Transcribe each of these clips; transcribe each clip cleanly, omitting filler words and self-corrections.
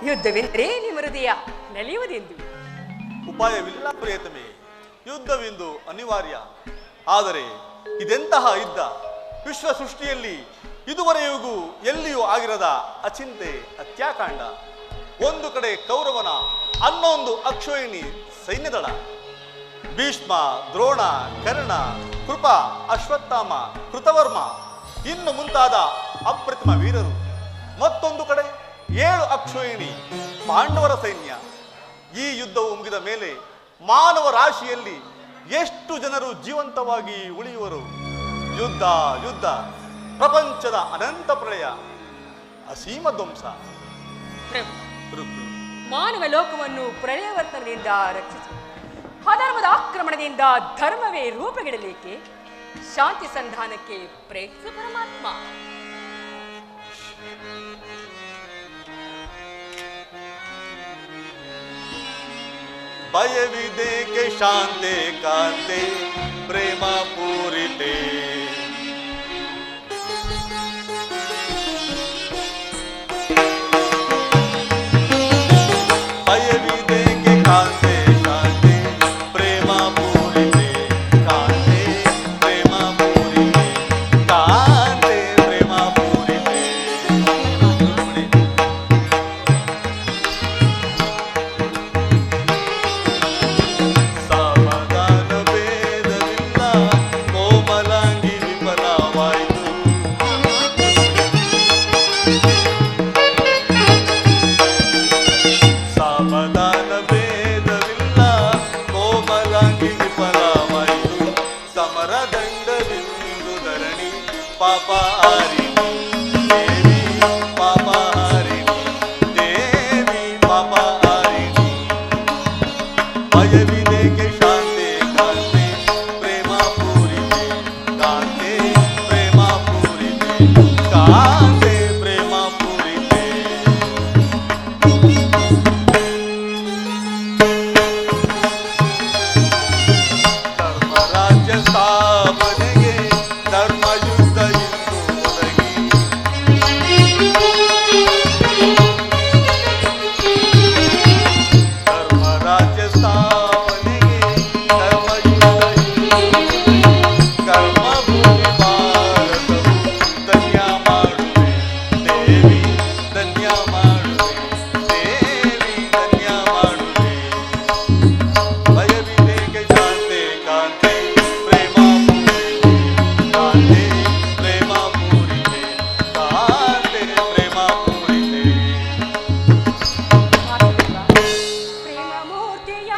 ಯುದ್ಧವೆಂದರೆ ನಿಮ್ಮ ಹೃದಯ ನಲಿಯುವುದೆಂದು. ಉಪಾಯವಿಲ್ಲ ಪ್ರಿಯತಮೆ, ಯುದ್ಧವೆಂದು ಅನಿವಾರ್ಯ. ಆದರೆ ಇದೆಂತಹ ಯುದ್ಧ? ವಿಶ್ವ ಸೃಷ್ಟಿಯಲ್ಲಿ ಇದುವರೆಗೂ ಎಲ್ಲಿಯೂ ಆಗಿರದ ಅಚಿಂತೆ ಹತ್ಯಾಕಾಂಡ. ಒಂದು ಕಡೆ ಕೌರವನ, ಅನ್ನೊಂದು ಅಕ್ಷೋಹಿಣಿ ಸೈನ್ಯದಳ. ಭೀಷ್ಮ, ದ್ರೋಣ, ಕರ್ಣ, ಕೃಪ, ಅಶ್ವತ್ಥಾಮ, ಕೃತವರ್ಮ ಇನ್ನು ಮುಂತಾದ ಅಪ್ರತಿಮ ವೀರರು. ಮತ್ತೊಂದು ಕಡೆ 7 ಅಕ್ಷೋಹಿಣಿ ಪಾಂಡವರ ಸೈನ್ಯ. ಈ ಯುದ್ಧವು ಮುಗಿದ ಮೇಲೆ ಮಾನವ ರಾಶಿಯಲ್ಲಿ ಎಷ್ಟು ಜನರು ಜೀವಂತವಾಗಿ ಉಳಿಯುವರು? ಯುದ್ಧ ಯುದ್ಧ, ಪ್ರಪಂಚದ ಅನಂತ ಪ್ರಳಯ, ಅಸೀಮ ಧ್ವಂಸ. ಮಾನವ ಲೋಕವನ್ನು ಪ್ರಳಯವರ್ತನದಿಂದ ರಕ್ಷಿಸಿ ಅಧರ್ಮದ ಆಕ್ರಮಣದಿಂದ ಧರ್ಮವೇ ರೂಪಗಿಡಲಿಕ್ಕೆ ಶಾಂತಿ ಸಂಧಾನಕ್ಕೆ ಪ್ರಯತ್ನ ಪರಮಾತ್ಮ. ಭಯವಿದೇಕೆ ಶಾಂತೆ ಕಾಂತೆ ಪ್ರೇಮ ಪೂರಿತೆ. ಭಯವಿದೇಕೆ ಕಾಂತೆ ಶಾಂತೆ ಪ್ರೇಮ ಪೂರಿತೆ. ಕಾಂತೆ ಪ್ರೇಮ ಪೂರಿತೆ, ಕಾಂತೆ ಪ್ರೇಮ ಪೂರಿತೆ. ಸಮಾಧಾನ ಭೇದವಿಲ್ಲ, ಕೋಮಲಾಂಗಿ ವಿಫಲವಾಯಿತು. ಸಮಾಧಾನ ಭೇದವಿಲ್ಲ, ಕೋಮಲಾಂಗಿ ವಿಫಲವಾಯಿತು. ಸಮರದಂಡವಿಂದು ಧರಣಿ ಪಾಪಹಾರಿಣಿ ದೇವಿ, ಪಾಪಹಾರಿಣಿ ದೇವಿ, ಪಾಪಹಾರಿಣಿ. ಭಯವಿದೇಕೆ ಶಾಂತೆ ಕಾಂತೆ ಪ್ರೇಮ ಪೂರಿತೆ. ಕಾಂತೆ ಪ್ರೇಮ ಪೂರಿತೆ, ಕಾಂತೆ ಪ್ರೇಮ ಪೂರಿತೆ. ಧರ್ಮರಾಜ್ಯ ಸ್ಥಾಪನೆಗೆ ಧರ್ಮಯುದ್ಧ ಇಂದು ಒದಗಿ. ಧರ್ಮರಾಜ್ಯ ಸ್ಥಾಪನೆಗೆ ಧರ್ಮಯುದ್ಧ ಇಂದು ಒದಗಿ. ಕರ್ಮಭೂಮಿ ಭಾರತವು ಧನ್ಯ ಮಾಡುವೆ ದೇವಿ, ಧನ್ಯ ಮಾಡುವೆ ದೇವಿ, ಧನ್ಯ ಮಾಡುವೆ. ಭಯವಿದೇಕೆ ಶಾಂತೆ ಕಾಂತೆ ಪ್ರೇಮ ಪೂರಿತೆ. ಕಾಂತೆ ಪ್ರೇಮ ಪೂರಿತೆ, ಕಾಂತೆ ಪ್ರೇಮ ಪೂರಿತೆ. ಪ್ರೇಮ ಮೂರ್ತಿಯ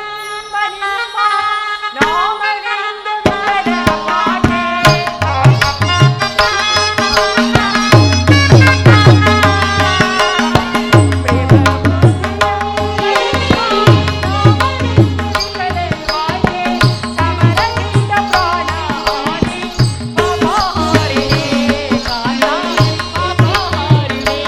ನಾಮವೆಂದು ಬರವಾಗೆ. ಸಮರದಿಂದ ಪ್ರಾಣಹಾನಿ ಪಾಪಹಾರಿಣಿ ಕಾಲ, ಪಾಪಹಾರಿಣಿ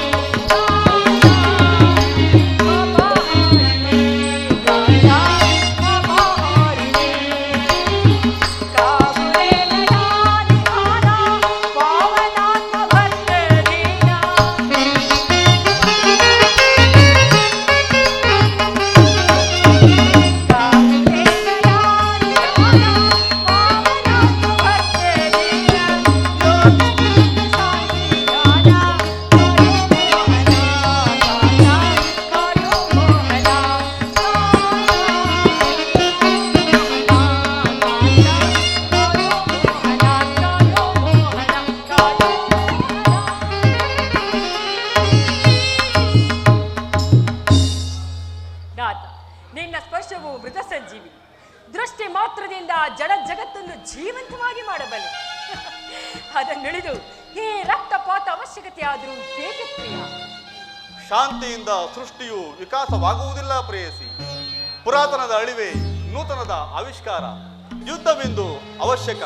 ನಾಥ, ನಿನ್ನ ಸ್ಪರ್ಶವು ಮೃತ ಸಂಜೀವಿ. ದೃಷ್ಟಿ ಮಾತ್ರದಿಂದ ಜಡ ಜಗತ್ತನ್ನು ಜೀವಂತವಾಗಿ ಮಾಡಬಲ್ಲೆ. ಅದನ್ನುಳಿದು ಈ ರಕ್ತಪಾತ ಅವಶ್ಯಕತೆ ಆದರೂ ಏಕೆ ಪ್ರಿಯ? ಶಾಂತಿಯಿಂದ ಸೃಷ್ಟಿಯು ವಿಕಾಸವಾಗುವುದಿಲ್ಲ ಪ್ರೇಯಸಿ. ಪುರಾತನದ ಅಳಿವೆ, ನೂತನದ ಆವಿಷ್ಕಾರ. ಯುದ್ಧವೆಂದು ಅವಶ್ಯಕ.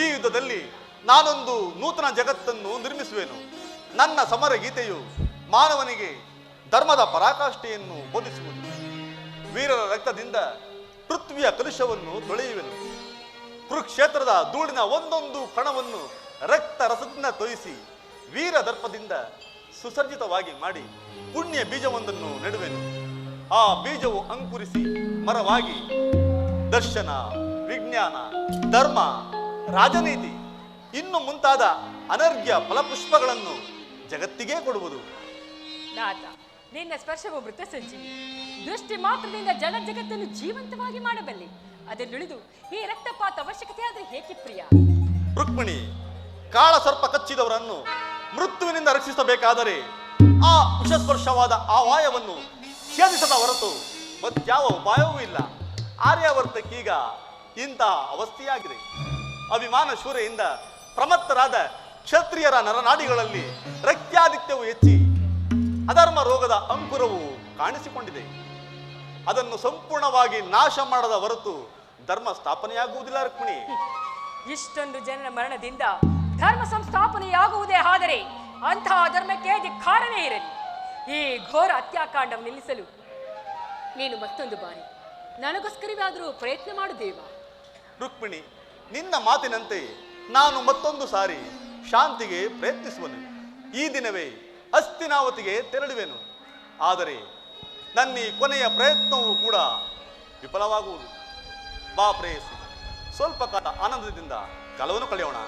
ಈ ಯುದ್ಧದಲ್ಲಿ ನಾನೊಂದು ನೂತನ ಜಗತ್ತನ್ನು ನಿರ್ಮಿಸುವೆನು. ನನ್ನ ಸಮರ ಗೀತೆಯು ಮಾನವನಿಗೆ ಧರ್ಮದ ಪರಾಕಾಷ್ಠೆಯನ್ನು ಬೋಧಿಸುವುದು. ವೀರರ ರಕ್ತದಿಂದ ಪೃಥ್ವಿಯ ಕಲುಷವನ್ನು ತೊಳೆಯುವೆನು. ಕುರುಕ್ಷೇತ್ರದ ಧೂಳಿನ ಒಂದೊಂದು ಕಣವನ್ನು ರಕ್ತ ರಸದಿಂದ ತೋಯಿಸಿ ವೀರ ದರ್ಪದಿಂದ ಸುಸರ್ಜಿತವಾಗಿ ಮಾಡಿ ಪುಣ್ಯ ಬೀಜವೊಂದನ್ನು ನೆಡುವೆನು. ಆ ಬೀಜವು ಅಂಕುರಿಸಿ ಮರವಾಗಿ ದರ್ಶನ, ವಿಜ್ಞಾನ, ಧರ್ಮ, ರಾಜನೀತಿ ಇನ್ನು ಮುಂತಾದ ಅನರ್ಘ್ಯ ಫಲಪುಷ್ಪಗಳನ್ನು ಜಗತ್ತಿಗೆ ಕೊಡುವುದು. ನಾಥ, ನಿನ್ನ ಸ್ಪರ್ಶವು ಮೃತ ಸಂಜೀವಿ. ದೃಷ್ಟಿ ಮಾತ್ರದಿಂದ ಜಗತ್ತನ್ನು ಜೀವಂತವಾಗಿ ಮಾಡಬಲ್ಲೆ. ಅದನ್ನುಳಿದು ಈ ರಕ್ತಪಾತ ಅವಶ್ಯಕತೆ ಆದ್ರೆ ಹೇಗೆ ಪ್ರಿಯ? ರುಕ್ಮಿಣಿ, ಕಾಳ ಸರ್ಪ ಕಚ್ಚಿದವರನ್ನು ಮೃತ್ಯುವಿನಿಂದ ರಕ್ಷಿಸಬೇಕಾದರೆ ಆ ವಿಷಸ್ಪರ್ಶವಾದ ಆ ವಾಯವನ್ನು ಛೇದಿಸದ ಹೊರತು ಮತ್ಯಾವ ಉಪಾಯವೂ ಇಲ್ಲ. ಆರ್ಯಾವರ್ತಕ್ಕೀಗ ಇಂತಹ ಅವಸ್ಥೆಯಾಗಿದೆ. ಅಭಿಮಾನ ಶೂರೆಯಿಂದ ಪ್ರಮತ್ತರಾದ ಕ್ಷತ್ರಿಯರ ನರನಾಡಿಗಳಲ್ಲಿ ರಕ್ತಾದಿತ್ಯವು ಹೆಚ್ಚಿ ಅಧರ್ಮ ರೋಗದ ಅಂಕುರವು ಕಾಣಿಸಿಕೊಂಡಿದೆ. ಅದನ್ನು ಸಂಪೂರ್ಣವಾಗಿ ನಾಶ ಮಾಡದ ಹೊರತು ಧರ್ಮ ಸ್ಥಾಪನೆಯಾಗುವುದಿಲ್ಲ. ರುಕ್ಮಿಣಿ, ಇಷ್ಟೊಂದು ಜನರ ಮರಣದಿಂದ ಧರ್ಮ ಸಂಸ್ಥಾಪನೆಯಾಗುವುದೇ ಆದರೆ ಅಂತಹ ಧರ್ಮಕ್ಕೆ ಧಿಕ್ಕಾರವೇ ಇರಲಿ. ಈ ಘೋರ ಹತ್ಯಾಕಾಂಡವನ್ನು ನಿಲ್ಲಿಸಲು ನೀನು ಮತ್ತೊಂದು ಬಾರಿ ನನಗೋಸ್ಕರವಾದರೂ ಪ್ರಯತ್ನ ಮಾಡು ದೇವ. ರುಕ್ಮಿಣಿ, ನಿನ್ನ ಮಾತಿನಂತೆ ನಾನು ಮತ್ತೊಂದು ಸಾರಿ ಶಾಂತಿಗೆ ಪ್ರಯತ್ನಿಸುವನು. ಈ ದಿನವೇ ಹಸ್ತಿನಾವತಿಗೆ ತೆರಳುವೆನು. ಆದರೆ ನನ್ನ ಈ ಕೊನೆಯ ಪ್ರಯತ್ನವೂ ಕೂಡ ವಿಫಲವಾಗುವುದು. ಬಾ ಪ್ರೇಯಸಿ, ಸ್ವಲ್ಪ ಕಾಲ ಆನಂದದಿಂದ ಕಾಲವನ್ನು ಕಳೆಯೋಣ.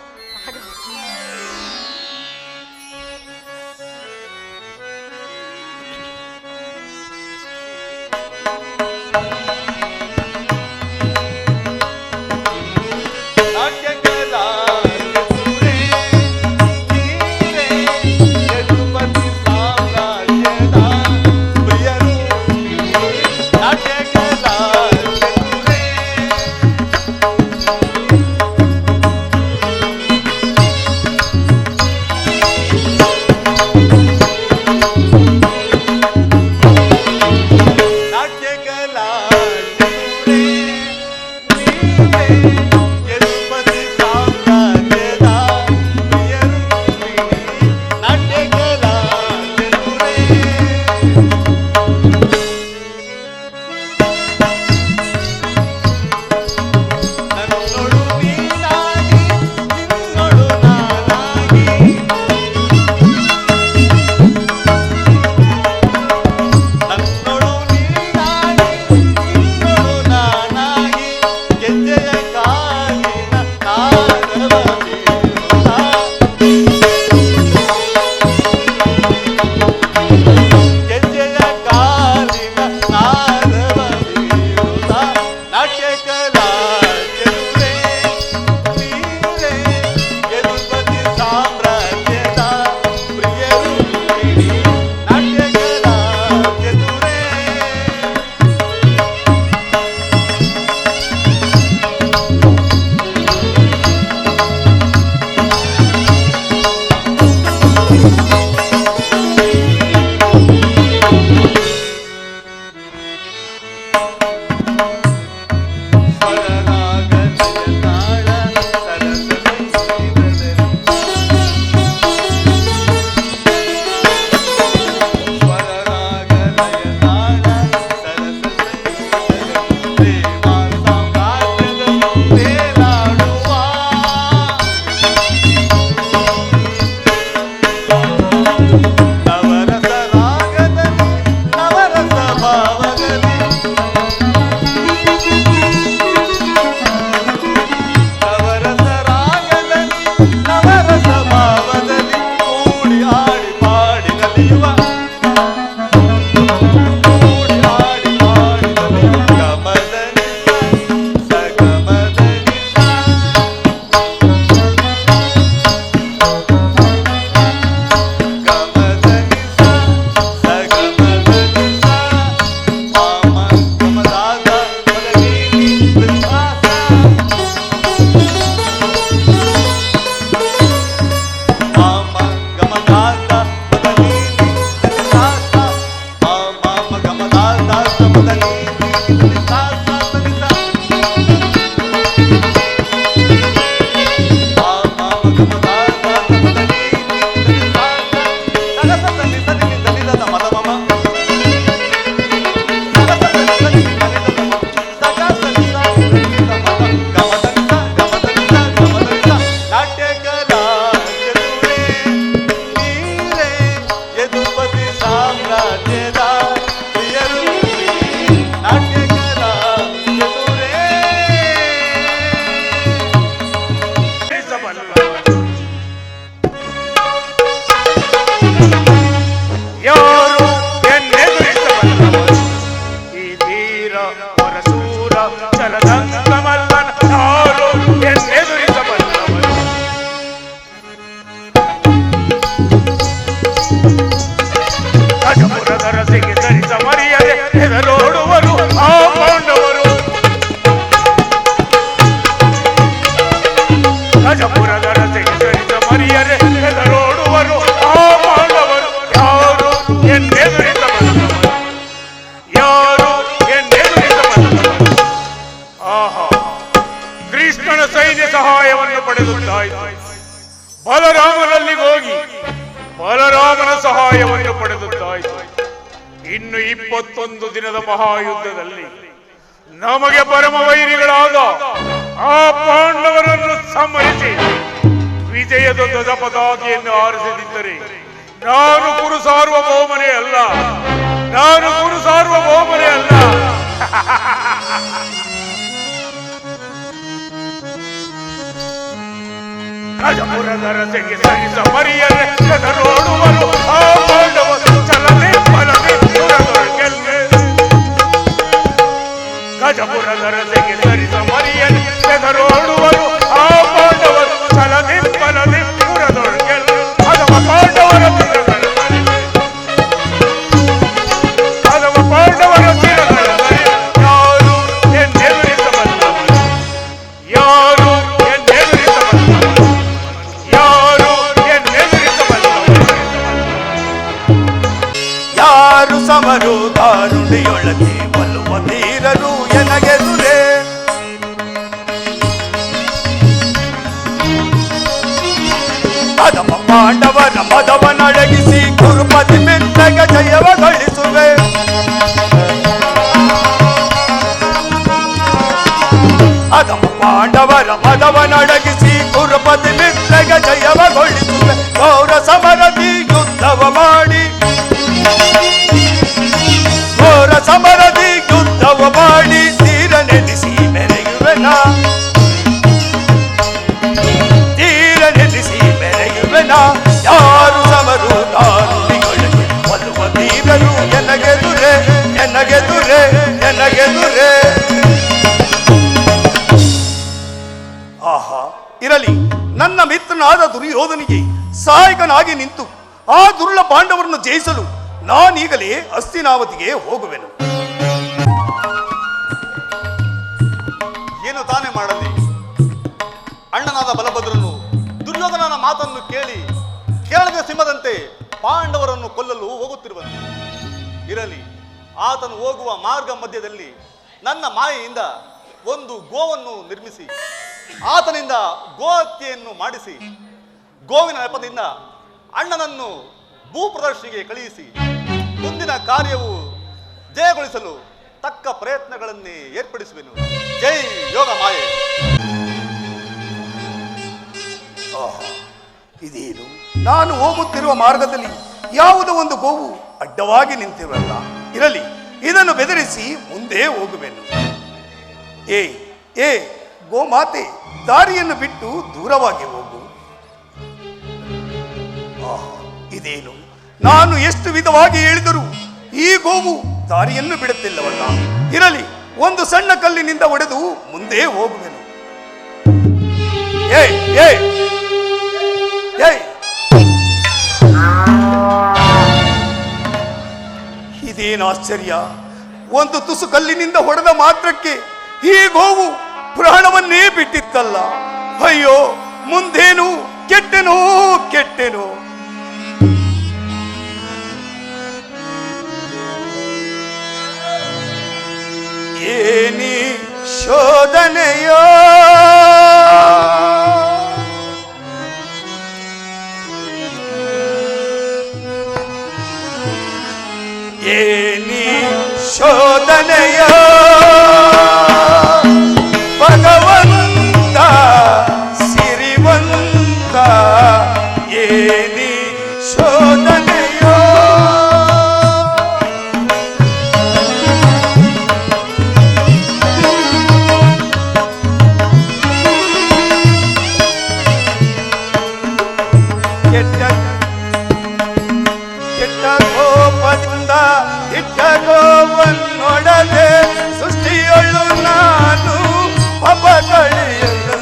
ಸರಿಸ ಮರಿಯದೆ ಹೆದರೋಡುವರು ಆ ಪಾಂಡವರು. ಗಜಪುರದ ರಥಕ್ಕೆ ಸರಿಸ ಮರಿಯದೆ ಹೆದರೋಡುವರು ಆ ಪಾಂಡವರು. ಯಾರು ಎನ್ನೆದುರಿಸ ಬಂದವರು, ಯಾರು ಎನ್ನೆದುರಿಸ ಬಂದವರು. ಆಹಾ, ಕೃಷ್ಣನ ಸೈನ್ಯ ಸಹಾಯವನ್ನು ಪಡೆದುದ್ದಾಯಿತು. ಬಲರಾಮನಲ್ಲಿ ಹೋಗಿ ಬಲರಾಮನ ಸಹಾಯವನ್ನು ಪಡೆದುದ್ದಾಯಿತು. ಇನ್ನು 21 ದಿನದ ಮಹಾಯುದ್ಧದಲ್ಲಿ ನಮಗೆ ಪರಮ ವೈರಿಗಳಾದ ಆ ಪಾಂಡವರನ್ನು ಸಂಹರಿಸಿ ವಿಜಯದ ಧ್ವಜ ಪತಾಕೆಯನ್ನು ಹಾರಿಸದಿದ್ದರೆ ನಾನು ಕುರು ಸಾರ್ವಭೌಮನೇ ಅಲ್ಲ, ನಾನು ಕುರು ಸಾರ್ವಭೌಮನೇ ಅಲ್ಲ. ಗಜಪುರದ ರಥಕ್ಕೆ ಸರಿಸ ಮರಿಯದೆ ಹೆದರೋಡುವರು ಆ ಪಾಂಡವರು. ಚಲನೆ ಬಲನೆ ಸುರದೊಳಗೆಲ್ಲೆ. ಗಜಪುರದ ರಥಕ್ಕೆ ಸರಿಸ ಮರಿಯದೆ ಹೆದರೋಡುವರು ಆ ಪಾಂಡವರು. ಚಲನೆ ಬಲನೆ ಸುರದೊಳಗೆಲ್ಲೆ. ಅದವ ಪಾಂಡವರ ಅದವ ಪಾಂಡವರ ಚಿರಗಳ ಯಾರು ಎನ್ನೆದುರಿಸ ಬಂದವರು, ಯಾರು ಎನ್ನೆದುರಿಸ ಬಂದವರು, ಯಾರು ಎನ್ನೆದುರಿಸ ಬಂದವರು. ಯಾರು ಸಮರು ದಾರುಣಿಯೊಳಗೆ ಬಲುವ ಧೀರರು ಎನಗೆದುರೆ. ಅದಮ ಪಾಂಡವರ ಮದವನಡಗಿಸಿ ಕುರುಪತಿ ಮೆತ್ತಗ ಜಯವ ಗಳಿಸುವೆ. ಅದಮ ಪಾಂಡವರ ಮದವನಡಗಿಸಿ ಕುರುಪತಿ ಮೆತ್ತಗ ಜಯವಗೊಳಿಸುವೆ. ಗೌರ ಸಮರದಿ ಯುದ್ಧವ ಮಾಡಿ, ಘೋರ ಸಮರದಿ ಯುದ್ಧವ ಮಾಡಿ ತೀರ ನೆನೆಸಿ ಮೆರೆಯುವೆನ, ತೀರ ನೆನೆಸಿ ಮೆರೆಯುವೆನ. ಯಾರು ಸಮರು ದಾರುಣಿಯೊಳಗೆ ಒಲುವ ತೀರರು ಎನಗೆದುರೆ, ಎನಗೆದುರೆ, ಎನಗೆದುರೆ. ಆಹಾ, ಇರಲಿ. ನನ್ನ ಮಿತ್ರನಾದ ದುರ್ಯೋಧನಿಗೆ ಸಹಾಯಕನಾಗಿ ನಿಂತು ಆ ದುರ್ಲ ಪಾಂಡವರನ್ನು ಜಯಿಸಲು ನಾನೀಗಲೇ ಹಸ್ತಿನಾವತಿಗೆ ಹೋಗುವೆನು. ಏನು ತಾನೇ ಮಾಡಲಿ? ಅಣ್ಣನಾದ ಬಲಭದ್ರನು ದುರ್ಯೋಧನನ ಮಾತನ್ನು ಕೇಳದ ಸಿಂಹದಂತೆ ಪಾಂಡವರನ್ನು ಕೊಲ್ಲಲು ಹೋಗುತ್ತಿರುವಂತೆ. ಇರಲಿ, ಆತನು ಹೋಗುವ ಮಾರ್ಗ ಮಧ್ಯದಲ್ಲಿ ನನ್ನ ಮಾಯೆಯಿಂದ ಒಂದು ಗೋವನ್ನು ನಿರ್ಮಿಸಿ ಆತನಿಂದ ಗೋಹತ್ಯೆಯನ್ನು ಮಾಡಿಸಿ ಗೋವಿನ ನೆಪದಿಂದ ಅಣ್ಣನನ್ನು ಭೂಪ್ರದರ್ಶಿಗೆ ಕಳುಹಿಸಿ ಮುಂದಿನ ಕಾರ್ಯವು ಜಯಗೊಳಿಸಲು ತಕ್ಕ ಪ್ರಯತ್ನಗಳನ್ನೇ ಏರ್ಪಡಿಸುವೆನು. ಜೈ ಯೋಗ ಮಾಯೆ. ಇದೇನು, ನಾನು ಹೋಗುತ್ತಿರುವ ಮಾರ್ಗದಲ್ಲಿ ಯಾವುದೋ ಒಂದು ಗೋವು ಅಡ್ಡವಾಗಿ ನಿಂತಿರಲ್ಲ. ಇರಲಿ, ಇದನ್ನು ಬೆದರಿಸಿ ಮುಂದೆ ಹೋಗುವೆನು. ಏ ಏ ಗೋಮಾತೆ, ದಾರಿಯನ್ನು ಬಿಟ್ಟು ದೂರವಾಗಿ ಹೋಗು. ಇದೇನು, ನಾನು ಎಷ್ಟು ವಿಧವಾಗಿ ಹೇಳಿದರೂ ಈ ಗೋವು ದಾರಿಯನ್ನು ಬಿಡುತ್ತಿಲ್ಲವಲ್ಲ. ಇರಲಿ, ಒಂದು ಸಣ್ಣ ಕಲ್ಲಿನಿಂದ ಹೊಡೆದು ಮುಂದೆ ಹೋಗುವೆನು. ಏ ಏ ಏ ಇದೇನು ಆಶ್ಚರ್ಯ! ಒಂದು ತುಸು ಕಲ್ಲಿನಿಂದ ಹೊಡೆದ ಮಾತ್ರಕ್ಕೆ ಈ ಗೋವು ಪ್ರಾಣವನ್ನೇ ಬಿಟ್ಟಿತ್ತಲ್ಲ. ಅಯ್ಯೋ, ಮುಂದೇನು ಕೆಟ್ಟೆನೋ ಕೆಟ್ಟೆನೋ. ಏನಿ ಶೋಧನೆಯೋ, ಏನಿ ಶೋಧನೆಯೋ ಭಗವಂತ ಸಿರಿವಂತ. ಏನಿ ಶೋಧನೆಯೋ ಕೆಟ್ಟ ಕೆಟ್ಟ ಕೋಪದಿಂದ ಇಟ್ಟ ಗೋವನ್ನೊಡದೆ ಸೃಷ್ಟಿಯೊಳು ನಾನು ಪಾಪ ಕಳೆಯಲೆಂದು.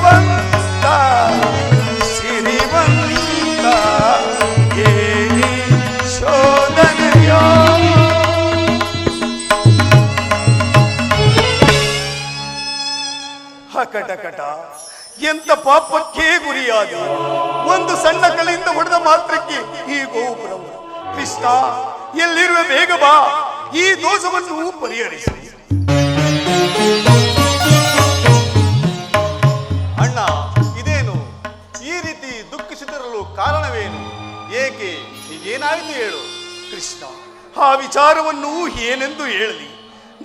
ಬಲವಂತ ಸಿರಿವಂತ ಏನಿ ಶೋಧನೆಯ ಹಕಟಕಟ ಎಂತ ಪಾಪಕ್ಕೆ ಗುರಿಯಾದ ಒಂದು ಸಣ್ಣ ಕಲೆಯಿಂದ ಹೊಡೆದ ಮಾತ್ರಕ್ಕೆ ಈ ಗೋಪುರವು ಕೃಷ್ಣ ಎಲ್ಲಿರುವ ಬೇಗ ಬಾ ಈ ದೋಷವನ್ನು ಪರಿಹರಿಸಿ. ಅಣ್ಣ ಇದೇನು ಈ ರೀತಿ ದುಃಖಿಸುತ್ತಿರಲು ಕಾರಣವೇನು? ಏಕೆ ಏನಾಯಿತು ಹೇಳು. ಕೃಷ್ಣ ಆ ವಿಚಾರವನ್ನು ಏನೆಂದು ಹೇಳಲಿ?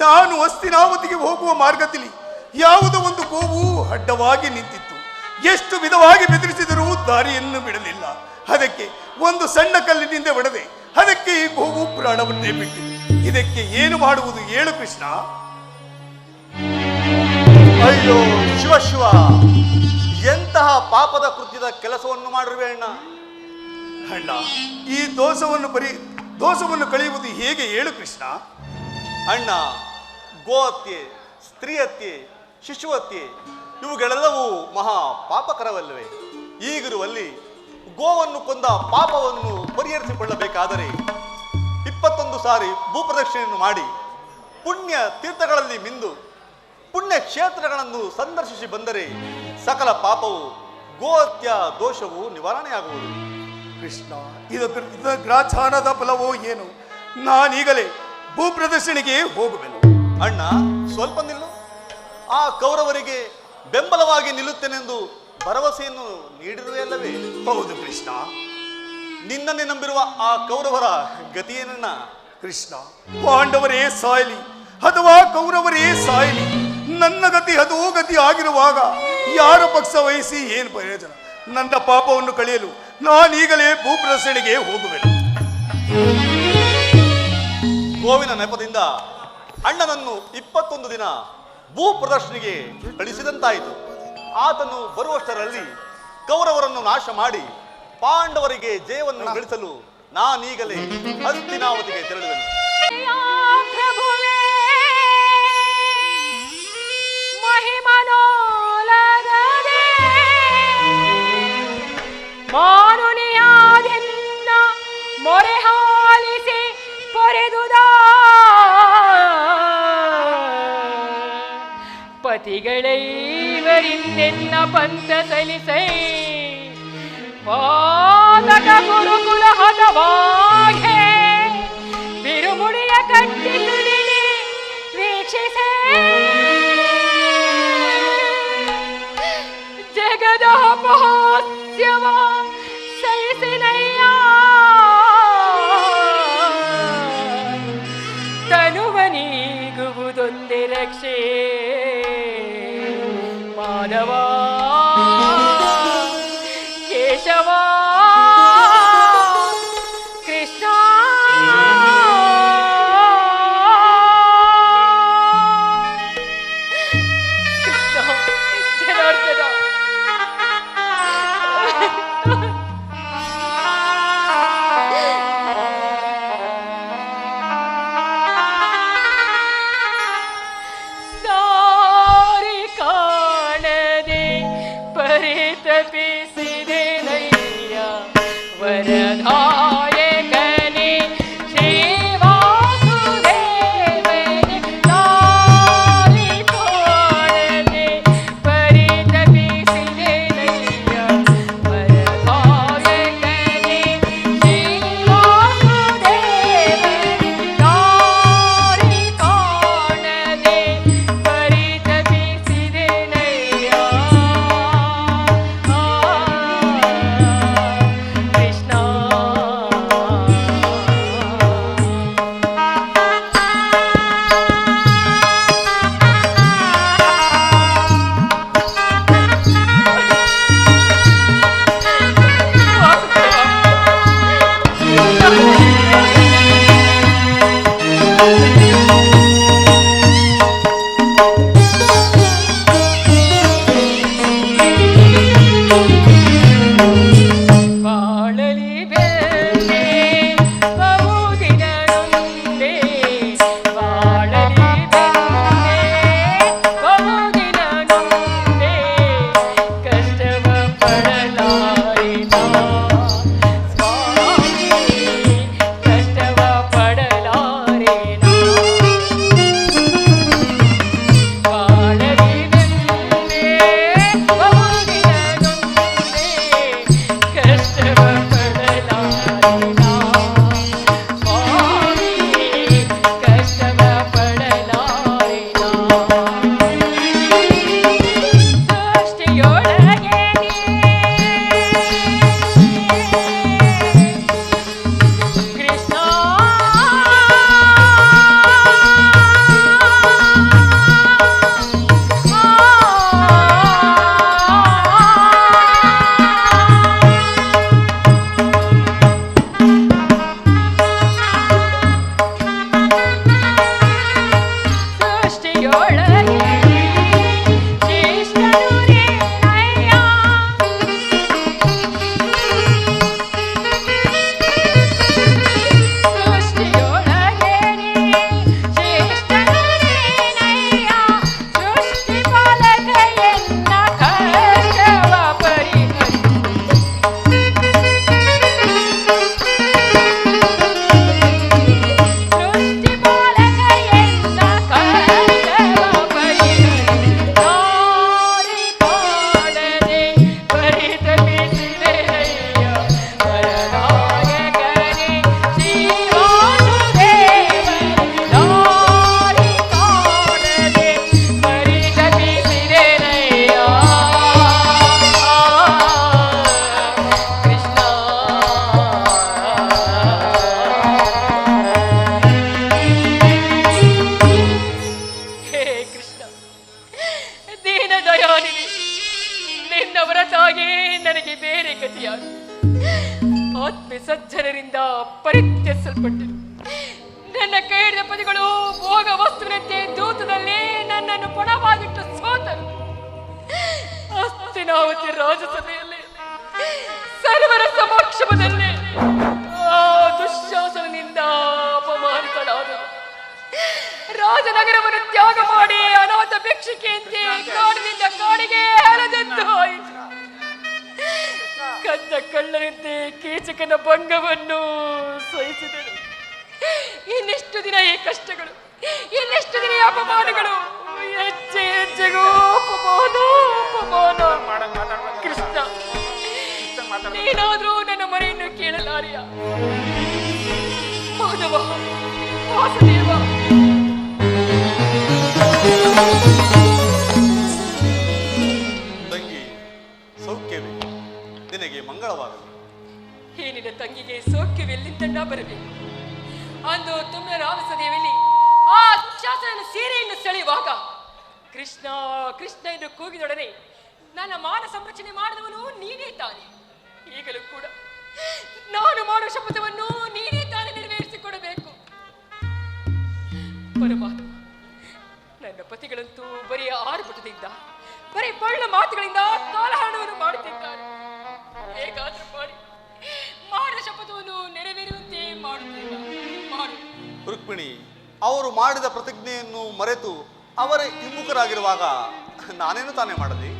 ನಾನು ಹಸ್ತಿನಾವತಿಗೆ ಹೋಗುವ ಮಾರ್ಗದಲ್ಲಿ ಯಾವುದೋ ಒಂದು ಗೋವು ಅಡ್ಡವಾಗಿ ನಿಂತಿತ್ತು. ಎಷ್ಟು ವಿಧವಾಗಿ ಬೆದರಿಸಿದರೂ ದಾರಿಯನ್ನು ಬಿಡಲಿಲ್ಲ. ಅದಕ್ಕೆ ಒಂದು ಸಣ್ಣ ಕಲ್ಲಿನಿಂದ ಹೊಡೆದೆ. ಅದಕ್ಕೆ ಈ ಗೋವು ಪ್ರಾಣವನ್ನೇ ಬಿಟ್ಟಿದೆ. ಇದಕ್ಕೆ ಏನು ಮಾಡುವುದು ಹೇಳು ಕೃಷ್ಣ? ಅಯ್ಯೋ ಶಿವ ಶಿವ, ಎಂತಹ ಪಾಪದ ಕೃತ್ಯದ ಕೆಲಸವನ್ನು ಮಾಡಿರುವೆ ಅಣ್ಣ. ಅಣ್ಣ ಈ ದೋಷವನ್ನು ಕಳೆಯುವುದು ಹೇಗೆ ಹೇಳು ಕೃಷ್ಣ? ಅಣ್ಣ, ಗೋಹತ್ಯೆ, ಸ್ತ್ರೀ ಹತ್ಯೆ, ಶಿಶುಹತ್ಯೆ ಇವುಗಳೆಲ್ಲವೂ ಮಹಾ ಪಾಪಕರವಲ್ಲವೇ? ಈಗಿರುವಲ್ಲಿ ಗೋವನ್ನು ಕೊಂದ ಪಾಪವನ್ನು ಪರಿಹರಿಸಿಕೊಳ್ಳಬೇಕಾದರೆ 21 ಸಾರಿ ಭೂಪ್ರದಕ್ಷಿಣೆಯನ್ನು ಮಾಡಿ ಪುಣ್ಯ ತೀರ್ಥಗಳಲ್ಲಿ ಮಿಂದು ಪುಣ್ಯ ಕ್ಷೇತ್ರಗಳನ್ನು ಸಂದರ್ಶಿಸಿ ಬಂದರೆ ಸಕಲ ಪಾಪವು ಗೋಹತ್ಯ ದೋಷವು ನಿವಾರಣೆಯಾಗುವುದು. ಕೃಷ್ಣ ಇದರ ಗ್ರಾಚಾರದ ಫಲವೋ ಏನು? ನಾನೀಗಲೇ ಭೂಪ್ರದರ್ಶನೆಗೆ ಹೋಗುವೆನು. ಅಣ್ಣ ಸ್ವಲ್ಪ ನಿಲ್ಲು. ಆ ಕೌರವರಿಗೆ ಬೆಂಬಲವಾಗಿ ನಿಲ್ಲುತ್ತೇನೆಂದು ಭರವಸೆಯನ್ನು ನೀಡಿರುವೆಯಲ್ಲವೇ? ಹೌದು ಕೃಷ್ಣ. ನಿನ್ನನ್ನೇ ನಂಬಿರುವ ಆ ಕೌರವರ ಗತಿಯೇನಣ್ಣ? ಕೃಷ್ಣ ಪಾಂಡವರೇ ಸಾಯಲಿ ಅಥವಾ ಕೌರವರೇ ಸಾಯಲಿ, ನನ್ನ ಗತಿ ಅದೋ ಗತಿ ಆಗಿರುವಾಗ ಯಾರ ಪಕ್ಷ ವಹಿಸಿ ಏನು ಪ್ರಯೋಜನ? ನನ್ನ ಪಾಪವನ್ನು ಕಳೆಯಲು ನಾನೀಗಲೇ ಭೂಪ್ರದರ್ಶನೆಗೆ ಹೋಗುವೆನು. ಗೋವಿನ ನೆಪದಿಂದ ಅಣ್ಣನನ್ನು 21 ದಿನ ಭೂ ಪ್ರದರ್ಶನೆಗೆ ಕಳಿಸಿದಂತಾಯಿತು. ಆತನು ಬರುವಷ್ಟರಲ್ಲಿ ಕೌರವರನ್ನು ನಾಶ ಮಾಡಿ ಪಾಂಡವರಿಗೆ ಜಯವನ್ನು ಗಳಿಸಲು ನಾನೀಗಲೇ ಹಸ್ತಿನಾವತಿಗೆ ತೆರಳುವೆನು. ಪ್ರಭುವೇ ಮಹಿಮನೋಲಗದೆ ಮಾನುನಿಯಾದೆನ್ನ ಮೊರೆ ಹಾಲಿಸಿ ಪೊರೆದುದ ಪತಿಗಳೈವರಿಂದೆನ್ನ ಪಂಥ ಸಲಿಸೈ ಪಾದಕ ಗುರುಕುಲ ಹತವಾಗೆ ಬಿರುಮುಡಿಯ ಕಟ್ಟಿ ತುಳಿಲಿ ವೀಕ್ಷಿಸೆ ಜಗದೋಪಹಾಸ್ಯವ ಸಹಿಸಿನಯ್ಯ ತನುವನೀಗುವುದೊಂದೇ ರಕ್ಷೆ ಮಾಧವ ಕೇಶವ ಕೃಷ್ಣ ಜನಾರ್ದನ ದಾರಿ ಕಾಣದೆ ಪರಿತಪಿಸಿದೆ ನಯ್ಯ ವರದಾಯಕನೇ ಶ್ರೀವಾಸುದೇವನೇ ದಾರಿ ಕಾಣದೆ ಪರಿತಪಿಸಿದೆ ನಯ್ಯ ವರದಾಯಕನೇ ಶ್ರೀವಾಸುದೇವನೇ ದಾರಿ ಕಾಣದೆ ಪರಿತಪಿಸಿದೆ ನಯ್ಯ ನಿನ್ನ ಹೊರತಾಗಿ ನನಗೆ ಬೇರೆ ಗತಿಯಾರು. ಆತ್ಮ ಸಜ್ಜನರಿಂದ ಪರಿತ್ಯಜಿಸಲ್ಪಟ್ಟರು. ನನ್ನ ಕೈ ಹಿಡಿದ ಪದಿಗಳು ಭೋಗ ವಸ್ತುವಿನಂತೆ ದೂತದಲ್ಲಿ ನನ್ನನ್ನು ಪಣವಾಗಿಟ್ಟು ಸೋತರು. ಹಸ್ತಿನಾವತಿ ರಾಜಸಭೆಯಲ್ಲಿ ಸರ್ವರ ಸಮಕ್ಷಮದಲ್ಲಿ ಆ ದುಶ್ಯಾಸನದಿಂದ ಅಪಮಾನಿತಳಾದರು. ರಾಜನಗರವನ್ನು ತ್ಯಾಗ ಮಾಡಿ ಅನಾಥ ಭಿಕ್ಷುಕಿಯಂತೆ ಕಾಡಿನಿಂದ ಕಾಡಿಗೆ ಹರಿದೆದ್ದು ಹೋಯಿತು. ಕದ್ದ ಕಳ್ಳರಂತೆ ಕೀಚಕನ ಭಂಗವನ್ನು ಸಹಿಸಿದರು. ಇನ್ನೆಷ್ಟು ದಿನ ಈ ಕಷ್ಟಗಳು, ಇನ್ನೆಷ್ಟು ದಿನ ಈ ಅಪಮಾನಗಳು, ಹೆಜ್ಜೆ ಹೆಜ್ಜೆಗೂ ಅಪಮಾನ ಅಪಮಾನ. ಕೃಷ್ಣ, ನೀನಾದ್ರೂ ನನ್ನ ಮರೆಯನ್ನು ಕೇಳಲಾರಿಯ? ಮಾಧವ, ವಾಸುದೇವ, ತಂಗಿ ಸೌಖ್ಯವೇ? ನಿನಗೆ ಮಂಗಳವಾಗಲಿ. ಏನಿನ ತಂಗಿಗೆ ಸೌಖ್ಯವೆಲ್ಲಿಂದ ಬರಬೇಕು? ಅಂದು ತುಮ್ಯ ರಾಮಸದೇವಿಯಲ್ಲಿ ಆ ದುಶ್ಯಾಸನ ಸೀರೆಯನ್ನು ಸೆಳೆಯುವಾಗ ಕೃಷ್ಣ ಕೃಷ್ಣ ಎಂದು ಕೂಗಿದೊಡನೆ ನನ್ನ ಮಾನ ಸಂರಕ್ಷಣೆ ಮಾಡಿದವನು ನೀನೇ ತಾನೆ. ಈಗಲೂ ಕೂಡ ನಾನು ಮಾಡುವ ಶಪಥವನ್ನು ನೀನೇ ತಾನೇ ನೆರವೇರಿಸಿಕೊಡಬೇಕು. ಪರಮಾತ್ಮ, ನನ್ನ ಪತಿಗಳಂತೂ ಬರೀ ಆರ್ಭಟದಿಂದ, ಬರೀ ಪೊಳ್ಳ ಮಾತುಗಳಿಂದ ಕಾಲಹರಣವನ್ನು ಮಾಡುತ್ತಿದ್ದಾರೆ. ಹೇಗಾದ್ರೂ ಮಾಡಿ ಮಾಡಿದ ಶಪಥವನ್ನು ನೆರವೇರುವಂತೆ ಮಾಡುತ್ತಿಲ್ಲ. ಮಾಡು. ರುಕ್ಮಿಣಿ, ಅವರು ಮಾಡಿದ ಪ್ರತಿಜ್ಞೆಯನ್ನು ಮರೆತು ಅವರೇ ಹಿಮ್ಮುಖರಾಗಿರುವಾಗ ನಾನೇನು ತಾನೇ ಮಾಡಲಿ?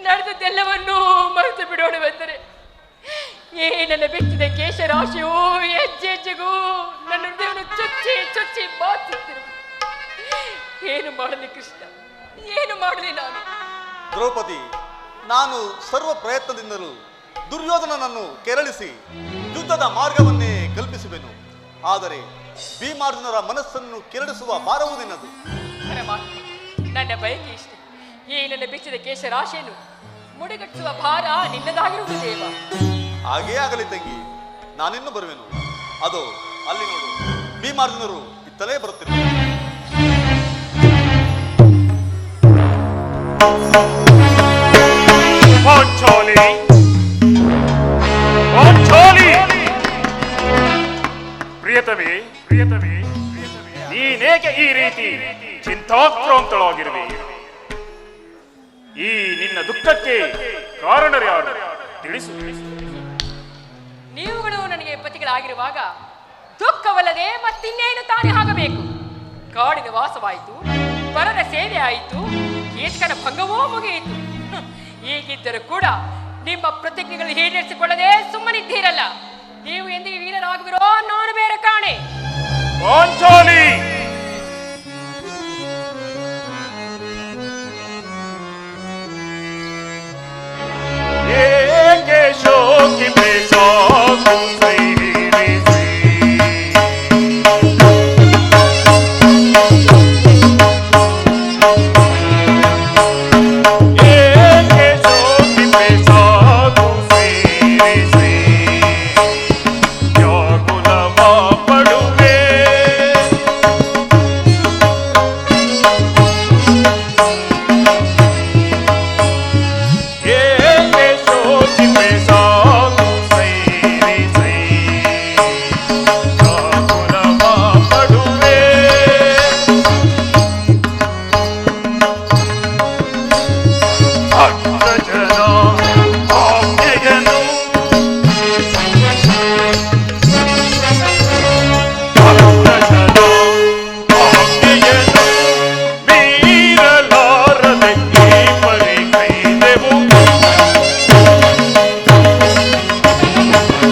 ನಡೆದದ್ದೆಲ್ಲವನ್ನೂ ಮರೆತು ಬಿಡೋಣವೆಂದರೆ ಏ ನನ್ನ ಬೆಚ್ಚಿದ ಕೇಶರಾಶಿಯೂ ಹೆಜ್ಜೆ ಹೆಜ್ಜೆಗೂ ನನ್ನ ಹೃದಯವನ್ನು ಚುಚ್ಚಿ ಚುಚ್ಚಿ ಬಾಚುತ್ತಿರುವುದು. ಏನು ಮಾಡಲಿ ಕೃಷ್ಣ, ಏನು ಮಾಡಲಿ ನಾನು? ದ್ರೌಪದಿ, ನಾನು ಸರ್ವ ಪ್ರಯತ್ನದಿಂದಲೂ ದುರ್ಯೋಧನನನ್ನು ಕೆರಳಿಸಿ ಯುದ್ಧದ ಮಾರ್ಗವನ್ನೇ ಕಲ್ಪಿಸುವೆನು. ಆದರೆ ಭೀಮಾರ್ಜುನರ ಮನಸ್ಸನ್ನು ಕೆರಳಿಸುವ ಭಾರವು ನಿನ್ನದು. ಪರಮಾತ್ಮ, ನನ್ನ ಬಯಕೆ ಇಷ್ಟೆ. ಈ ನನ್ನ ಬೆಚ್ಚಿದ ಕೇಶರಾಶಿಯನ್ನು ಮುಡಿಗಟ್ಟಿಸುವ ಭಾರ ನಿನ್ನದಾಗಿರುವುದು ದೇವ. ಹಾಗೇ ಆಗಲಿ ತಂಗಿ, ನಾನಿನ್ನು ಬರುವೆನು. ಅದು ಅಲ್ಲಿ ನೋಡು, ಭೀಮಾರ್ಜುನರು ಇತ್ತಲೇ ಬರುತ್ತಿರುವರು. ಪ್ರಿಯತಮೇ, ಪ್ರಿಯತಮೇ, ನೀನೇಕೆ ಈ ರೀತಿ ಚಿಂತಾಕ್ರಾಂತಳಾಗಿರುವೆ? ಈ ನಿನ್ನ ದುಃಖಕ್ಕೆ ಕಾರಣರ್ಯಾರು? ತಿಳಿಸು. ನೀವುಗಳು ನನಗೆ ಪತಿಗಳಾಗಿರುವಾಗ ದುಃಖವಲ್ಲದೆ ಮತ್ತಿನ್ನೇನು ತಾನೇ ಆಗಬೇಕು? ಕಾಡಿನ ವಾಸವಾಯಿತು, ಪರರ ಸೇವೆ ಆಯಿತು, ಕೀಚಕನ ಭಂಗವೂ ಮುಗಿಯಿತು. ಹೀಗಿದ್ದರೂ ಕೂಡ ನಿಮ್ಮ ಪ್ರತಿಜ್ಞೆಗಳು ಈಡೇರಿಸಿಕೊಳ್ಳದೆ ಸುಮ್ಮನಿದ್ದೀರಲ್ಲ. ನೀವು ಎಂದಿಗೆ ವೀರರಾಗುವಿರೋ ನಾನು ಬೇರೆ ಕಾಣೆ. ಪಾಂಚಾಲಿ, ಏಕೆ ಶೋಕಿತೆ ಸಾಕು ಸೈರಿಸಿ, ಏಕೆ ಶೋಕಿತೆ ಸಾಕು ಸೈರಿಸಿ, ವ್ಯಾಕುಲವ ಪಡುವೆ, ಏಕೆ ಶೋಕಿತೆ ಸಾಕು ಸೈರಿಸಿ, ವ್ಯಾಕುಲವ ಪಡುವೆ. ಭಕ್ತಜನ ಆಜ್ಞೆಯನ್ನು, ಭಕ್ತಜನ ಆಜ್ಞೆಯನ್ನು ಮೀರಲಾರದೆ ಈ ಪರಿಗೈದೆವು,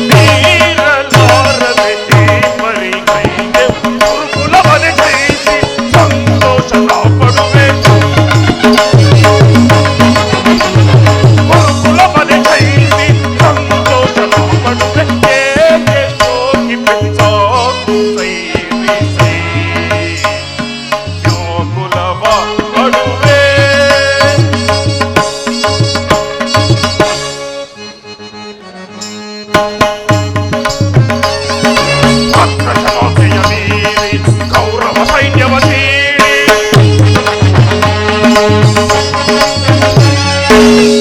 ಮೀರಲಾರದೆ ಈ ಪರಿಗೈದೆವು. ಗುರುಕುಲವನೆ ಜಯಿಸಿ ಸಂತೋಷ ಪಡುವೆ, ಗುರುಕುಲವನೆ ಜಯಿಸಿ ಸಂತೋಷ ಪಡುವೆ. ಏಕೆ ಶೋಕಿಪೆ ಸಾಕು ಸೈರಿಸಿ, ವ್ಯಾಕುಲವ ಪಡುವೆ. ಭದ್ರಶಾಖೆಯ ಮೀರಿ ಕೌರವ ಸೈನ್ಯವ ಸೀಳಿ,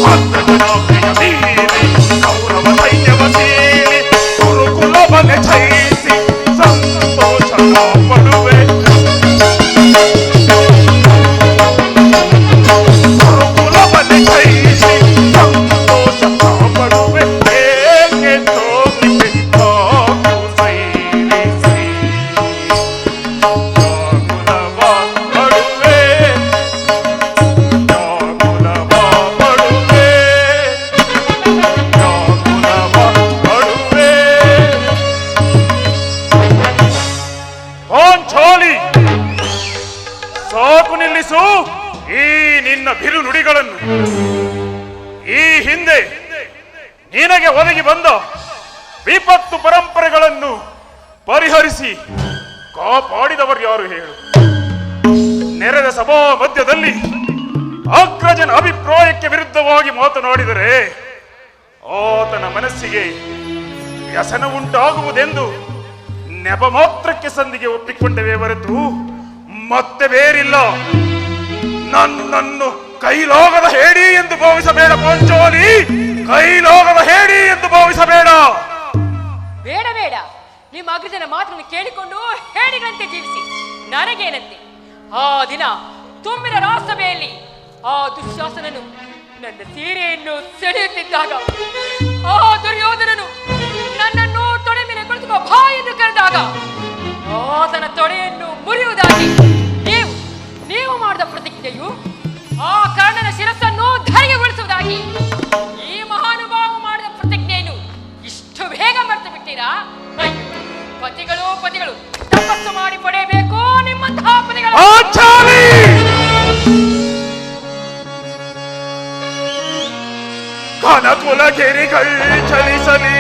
ಭದ್ರಶಾಖೆಯ ಮೀರಿ ಕೌರವ ಸೈನ್ಯವ ಸೀಳಿ, ಗುರುಕುಲವನೆ ಜಯಿಸಿ ಸಂತೋಷ ಪಡುವೆ, ಗುರುಕುಲವನೆ ಜಯಿಸಿ ಸಂತೋಷ ಪಡುವೆ. ಏಕೆ ಶೋಕಿಪೆ ಸಾಕು ಸೈರಿಸಿ, ವ್ಯಾಕುಲವ ಪಡುವೆ, ವ್ಯಾಕುಲವ ಪಡುವೆ, ವ್ಯಾಕುಲವ ಪಡುವೆ. ಪಾಂಚಾಲಿ, ಸಾಕು ನಿಲ್ಲಿಸು ಈ ನಿನ್ನ ಬಿರು ನುಡಿಗಳನ್ನು. ಈ ಹಿಂದೆ ನಿನಗೆ ಒದಗಿ ಬಂದ ವಿಪತ್ತು ಪರಂಪರೆಗಳನ್ನು ಪರಿಹರಿಸಿ ಕಾಪಾಡಿದವರು ಯಾರು ಹೇಳು? ನೆರೆದ ಸಭಾ ಮಧ್ಯದಲ್ಲಿ ಅಗ್ರಜನ ಅಭಿಪ್ರಾಯಕ್ಕೆ ವಿರುದ್ಧವಾಗಿ ಮಾತನಾಡಿದರೆ ಆತನ ಮನಸ್ಸಿಗೆ ವ್ಯಸನ ಉಂಟಾಗುವುದೆಂದು ನೆಪ ಮಾತ್ರಕ್ಕೆ ಸಂದಿಗೆ ಒಪ್ಪಿಕೊಂಡವೇ ಹೊರತು ಮತ್ತೆ ಬೇರಿಲ್ಲ. ನನ್ನನ್ನು ಕೈಲೋಗದ ಹೇಡಿ ಎಂದು ಭಾವಿಸಬೇಡ ಪಾಂಚಾಲಿ, ಕೈಲೋಗದ ಹೇಡಿ ಎಂದು ಭಾವಿಸಬೇಡ. ಬೇಡ ಬೇಡ, ನಿಮ್ಮ ಅಗ್ರಜನ ಮಾತನ್ನು ಕೇಳಿಕೊಂಡು ಹೇಳಿದಂತೆ ಜೀವಿಸಿ ನನಗೇನಂತೆ? ಆ ದಿನ ತುಂಬಿದ ರಾಸಭೆಯಲ್ಲಿ ಆ ದುಶ್ಯಾಸನನು ನನ್ನ ಸೀರೆಯನ್ನು ಸೆಳೆಯುತ್ತಿದ್ದಾಗ, ಆ ದುರ್ಯೋಧನನು ನನ್ನನ್ನು ತೊಡೆ ಮೇಲೆ ಕುಳಿತುಕೋ ಬಾ ಎಂದು ಕರೆದಾಗ ಆತನ ತೊಡೆಯನ್ನು ಮುರಿಯುವುದಾಗಿ ನೀವು ಮಾಡಿದ ಪ್ರತಿಜ್ಞೆಯು ಆ ಕರ್ಣನ ಶಿರಸ್ಸನ್ನು ಧೈರ್ಯಗೊಳಿಸುವುದಾಗಿ ವಿರುದ್ಧವಾಗಿ ಈ ಮಹಾನುಭಾವ ಮಾಡಿದ ಪ್ರತಿಜ್ಞೆಯನ್ನು ಇಷ್ಟು ಬೇಗ ಮರೆತು ಬಿಟ್ಟಿರಾ? ಪತಿಗಳು ತಪಸ್ಸು ಮಾಡಿ ಪಡೆಯಬೇಕು ನಿಮ್ಮಂತಹ ಪತಿಗಳು. ಕನಕುಲಗಿರಿಗಳು ಚಲಿಸಲಿ,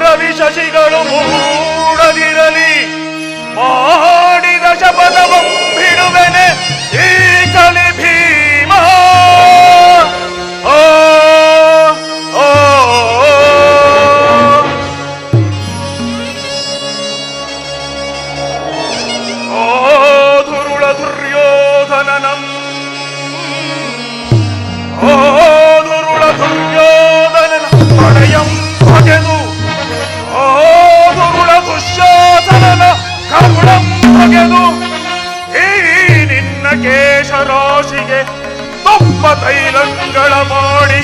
ರವಿ ಶಶಿಗಳು ಮೂಡದಿರಲಿ, ಮಾಡಿದ ಶಪಥವ ಬಿಡುವೆನೆ ಈ ಕಲಿ ಭೀಮ. ಓ ಓ ಓ ದುರುಳ ದುರ್ಯೋಧನನಂ, ಓ ದುರುಳ ದುರ್ಯೋಧನನ ಪಡೆಯಂ ಬಗೆದು, ಓ ದುರುಳ ದುಶ್ಯಾಸನನ ಕರುಣಂ ಬಗೆದು, ಈ ನಿನ್ನ ಕೇಶರಾಶಿಗೆ ತೊಪ್ಪ ತೈಲಂಗಳ ಮಾಡಿ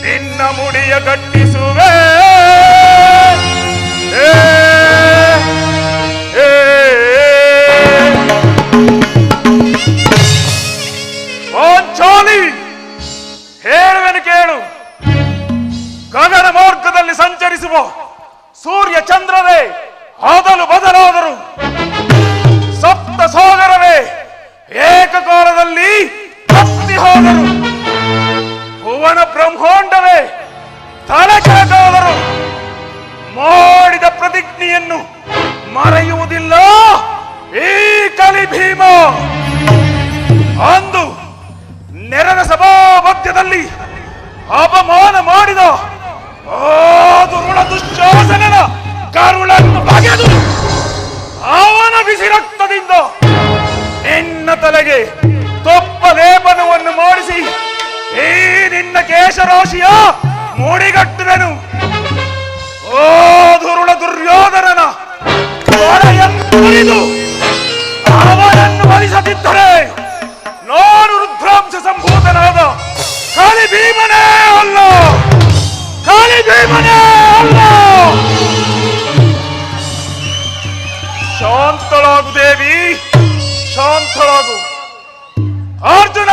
ನಿನ್ನ ಮುಡಿಯ ಕಟ್ಟಿಸುವೆ. ಪಾಂಚಾಲಿ, ಹೇಳುವೆನು ಕೇಳು. ಗಗನ ಮಾರ್ಗದಲ್ಲಿ ಸಂಚರಿಸುವ ಸೂರ್ಯ ಚಂದ್ರವೇ ಆದಲು ಬದಲಾದರು, ಸಪ್ತ ಸಾಗರವೇ ಏಕಕಾಲದಲ್ಲಿ ಹತ್ತಿ ಹೋದರು, ಭುವನ ಬ್ರಹ್ಮಾಂಡವೇ ತಲೆ ಕೆಳಗಾದರು, ಮಾಡಿದ ಪ್ರತಿಜ್ಞೆಯನ್ನು ಮರೆಯುವುದಿಲ್ಲ ಈ ಕಲಿ ಭೀಮ. ಅಂದು ನೆರೆದ ಸಭಾ ಮಧ್ಯದಲ್ಲಿ ಅಪಮಾನ ಮಾಡಿದ ದುರುಳ ದುಶ್ಯಾಸನನ ಕರುಳನ್ನು ಬಗೆದು ಅವನ ಬಿಸಿ ರಕ್ತದಿಂದ ನಿನ್ನ ತಲೆಗೆ ತೊಪ್ಪ ಲೇಪನವನ್ನು ಮಾಡಿಸಿ ಈ ನಿನ್ನ ಕೇಶರಾಶಿಯ ಮೂಡಿಗಟ್ಟುವೆನು. ಓ ದುರುಳ ದುರ್ಯೋಧನನ ಕೊಳೆಯನ್ನು ಮುರಿದು ಅವನನ್ನು ವಧಿಸದಿದ್ದರೆ ನಾನು ರುದ್ರಾಂಶ ಸಂಭೂತನಾದ ಕಾಳಿ ಭೀಮನೇ ಅಲ್ಲ, ಕಾಳಿ ಭೀಮನೇ ಅಲ್ಲ. ಶಾಂತಳಾಗು ದೇವಿ, ಶಾಂತಳಾಗು. ಅರ್ಜುನ,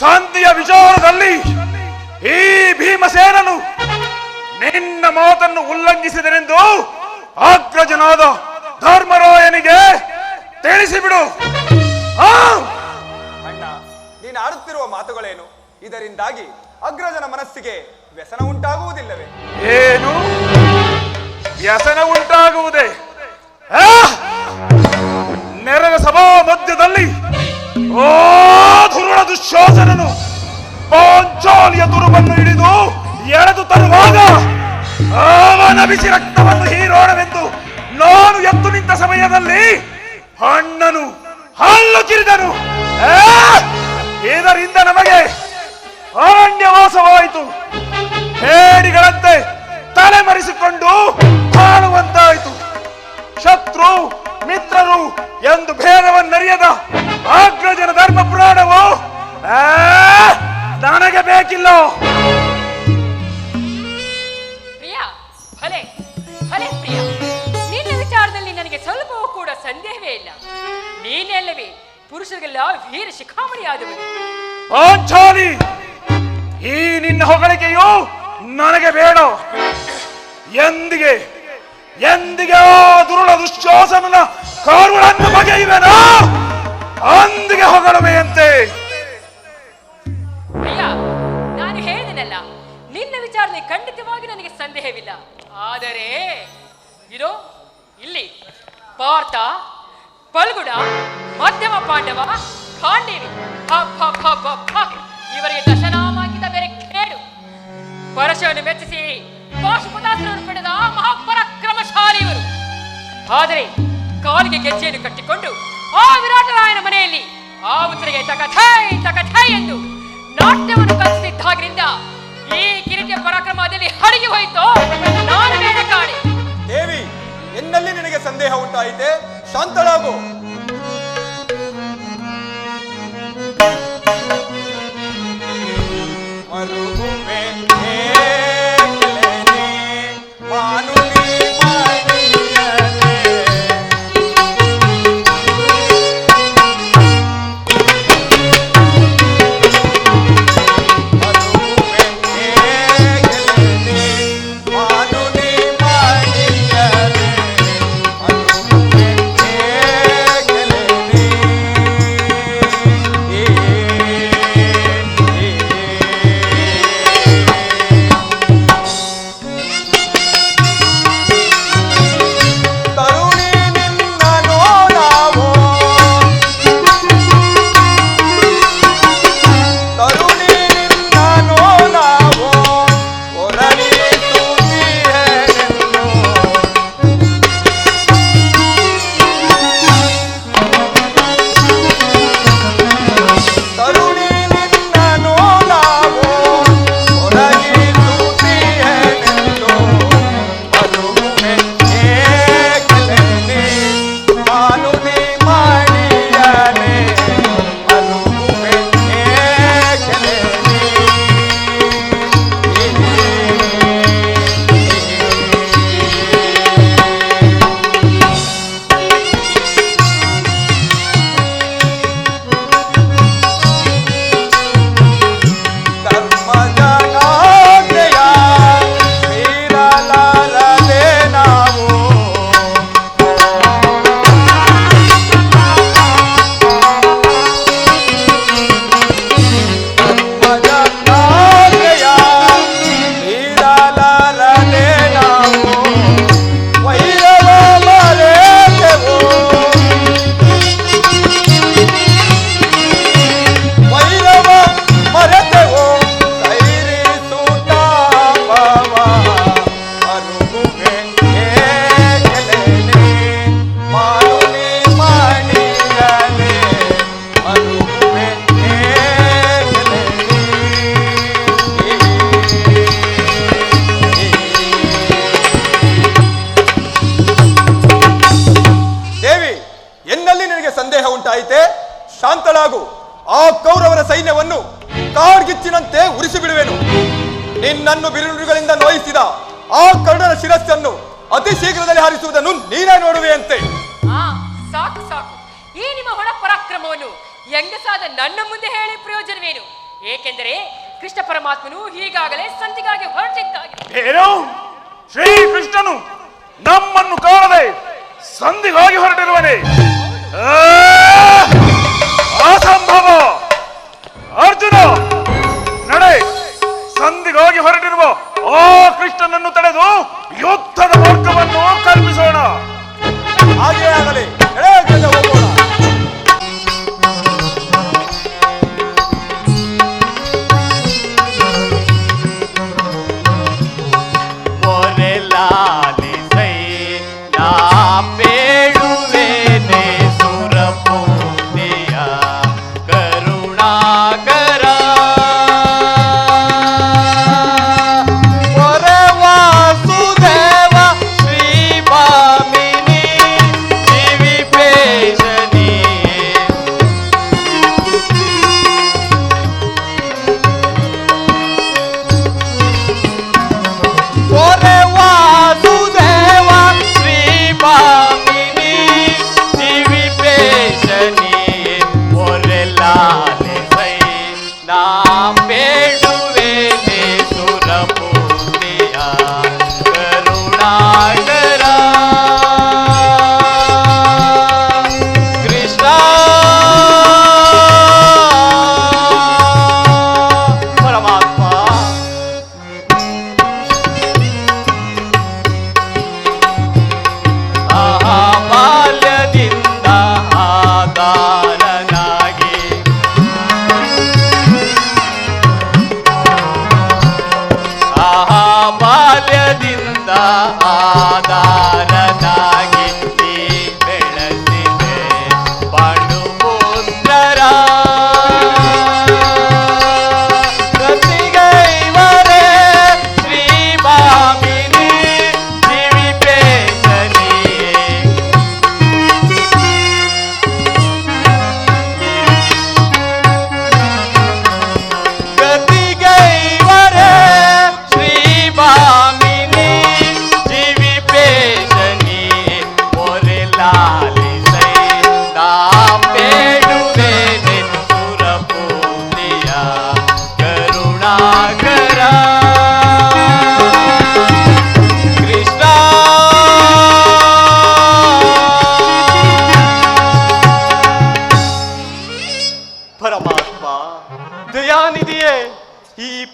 ಶಾಂತಿಯ ವಿಚಾರದಲ್ಲಿ ಈ ಭೀಮಸೇನನು ನಿನ್ನ ಮಾತನ್ನು ಉಲ್ಲಂಘಿಸಿದನೆಂದು ಅಗ್ರಜನಾದ ಧರ್ಮರಾಯನಿಗೆ ತಿಳಿಸಿಬಿಡು. ಅಣ್ಣ, ನೀನು ಆಡುತ್ತಿರುವ ಮಾತುಗಳೇನು? ಇದರಿಂದಾಗಿ ಅಗ್ರಜನ ಮನಸ್ಸಿಗೆ ವ್ಯಸನ ಉಂಟಾಗುವುದಿಲ್ಲವೇ? ಏನು ವ್ಯಸನ ಉಂಟಾಗುವುದೇ? ನೆರೆದ ಸಭಾ ಮಧ್ಯದಲ್ಲಿ ಓ ದುರುಳ ದುಶ್ಯಾಸನನು ಪಾಂಚಾಲಿಯ ತುರುಬನ್ನು ಹಿಡಿದು ಎಳೆದು ತರುವಾಗ ಅವನ ಬಿಸಿ ರಕ್ತವನ್ನು ಹೀರೋಣವೆಂದು ನಾನು ಎದ್ದು ನಿಂತ ಸಮಯದಲ್ಲಿ ಅಣ್ಣನು ಹಲ್ಲು ಕಿರಿದನು. ಇದರಿಂದ ನಮಗೆ ಅರಣ್ಯವಾಸವಾಯಿತು, ಹೇಡಿಗಳಂತೆ ತಲೆಮರೆಸಿಕೊಂಡು ಕಾಣುವಂತಾಯಿತು. ಶತ್ರು ಮಿತ್ರರು ಎಂದು ಭೇದವನ್ನರಿಯದ ಅಗ್ರಜನ ಧರ್ಮ ಪುರಾಣವು ನನಗೆ ಬೇಕಿಲ್ಲ. ಪ್ರಿಯ, ಭಲೆ ಭಲೆ ಪ್ರಿಯ, ನಿನ್ನ ವಿಚಾರದಲ್ಲಿ ನನಗೆ ಸ್ವಲ್ಪವೂ ಕೂಡ ಸಂದೇಹವೇ ಇಲ್ಲ. ನೀನೆಲ್ಲವೇ ಪುರುಷರಿಗೆಲ್ಲ ವೀರ ಶಿಖಾಮಣಿಯಾದವರು. ಪಾಂಚಾಲಿ, ಈ ನಿನ್ನ ಹೊಗಳಿಕೆಯು ನನಗೆ ಬೇಡ. ಎಂದಿಗೆ ಎಂದಿಗೆ ಆ ದುರುಳ ದುಶ್ಯಾಸನನ ಕಾರುಗಳನ್ನು ಬಗೆಯುವೆನೋ ಅಂದಿಗೆ ಹೊಗಳುವೆಯಂತೆ. ಪ್ರಿಯ, ನಾನು ಹೇಳಿದೆನಲ್ಲ, ನಿನ್ನ ವಿಚಾರದಲ್ಲಿ ಖಂಡಿತವಾಗಿ ನನಗೆ ಸಂದೇಹವಿಲ್ಲ. ಆದರೆ ಇದು ಇಲ್ಲಿ ಪಾರ್ಥ, ಪಲ್ಗುಡ, ಮಧ್ಯಮ ಪಾಂಡವ, ಖಾಂಡೇವಿ, ಇವರಿಗೆ ದಶನಾಮ ಹಾಕಿದ ಬೇರೆ ಕೇಡು. ಪರಶವನ್ನು ಮೆಚ್ಚಿಸಿ ಪಾಶುಪತಾಸ್ತ್ರವನ್ನು ಪಡೆದ ಮಹಾಪರಾಕ್ರಮಶಾಲಿ ಇವರು. ಆದರೆ ಕಾಲಿಗೆ ಗೆಜ್ಜೆಯನ್ನು ಕಟ್ಟಿಕೊಂಡು ಆ ವಿರಾಟರಾಯನ ಮನೆಯಲ್ಲಿ ಆ ಉತ್ತರಿಗೆ ತಕಥೈ ಎಂದು ನಾಟ್ಯವನ್ನು ಕಲಿಸುತ್ತಿದ್ದಾಗಿನಿಂದ ಈ ಕಿರೀಟಿಯ ಪರಾಕ್ರಮದಲ್ಲಿ ಹಡಗಿ ಹೋಯಿತು. ನಾನು ಬೇಡ ಕಾಣೆ. ದೇವಿ, ಎನ್ನಲ್ಲಿ ನಿನಗೆ ಸಂದೇಹ ಉಂಟಾಯಿತೆ? ಶಾಂತಳಾಗು. ಮರುಗುವೆ ಕಾಳ್ಗಿಚ್ಚಿನಂತೆ ಉರಿಸಿ ಬಿಡುವೆನು. ನಿನ್ನನ್ನು ಬಿರುನುಡಿಗಳಿಂದ ನೋಯಿಸಿದ ಆ ಕರ್ಣನ ಶಿರಸ್ಸನ್ನು ಅತಿ ಶೀಘ್ರದಲ್ಲಿ ಹಾರಿಸುವುದನ್ನು ನೀನೇ ನೋಡುವೆಯಂತೆ. ಸಾಕು ಸಾಕು, ಈ ನಿಮ್ಮ ಹೊಣ ಪರಾಕ್ರಮವನ್ನು ಹೆಂಗಸಾದ ನನ್ನ ಮುಂದೆ ಹೇಳಿ ಪ್ರಯೋಜನವೇನು? ಏಕೆಂದರೆ ಕೃಷ್ಣ ಪರಮಾತ್ಮನು ಈಗಾಗಲೇ ಸಂಧಿಗಾಗಿ ಹೊರಟಿದ್ದಾಗಿದೆ. ಏನು? ಶ್ರೀಕೃಷ್ಣನು ನಮ್ಮನ್ನು ಕಾಣದೆ ಸಂಧಿಗಾಗಿ ಹೊರಟಿರುವನೇ? ಅಸಂಭವ! ಅರ್ಜುನ, ನಡೆ, ಸಂಧಿಗಾಗಿ ಹೊರಟಿರುವ ಆ ಕೃಷ್ಣನನ್ನು ತಡೆದು ಯುದ್ಧದ ಮಾರ್ಗವನ್ನು ಕಲ್ಪಿಸೋಣ. ಹಾಗೇ ಆಗಲಿ, ಹೋಗೋಣ.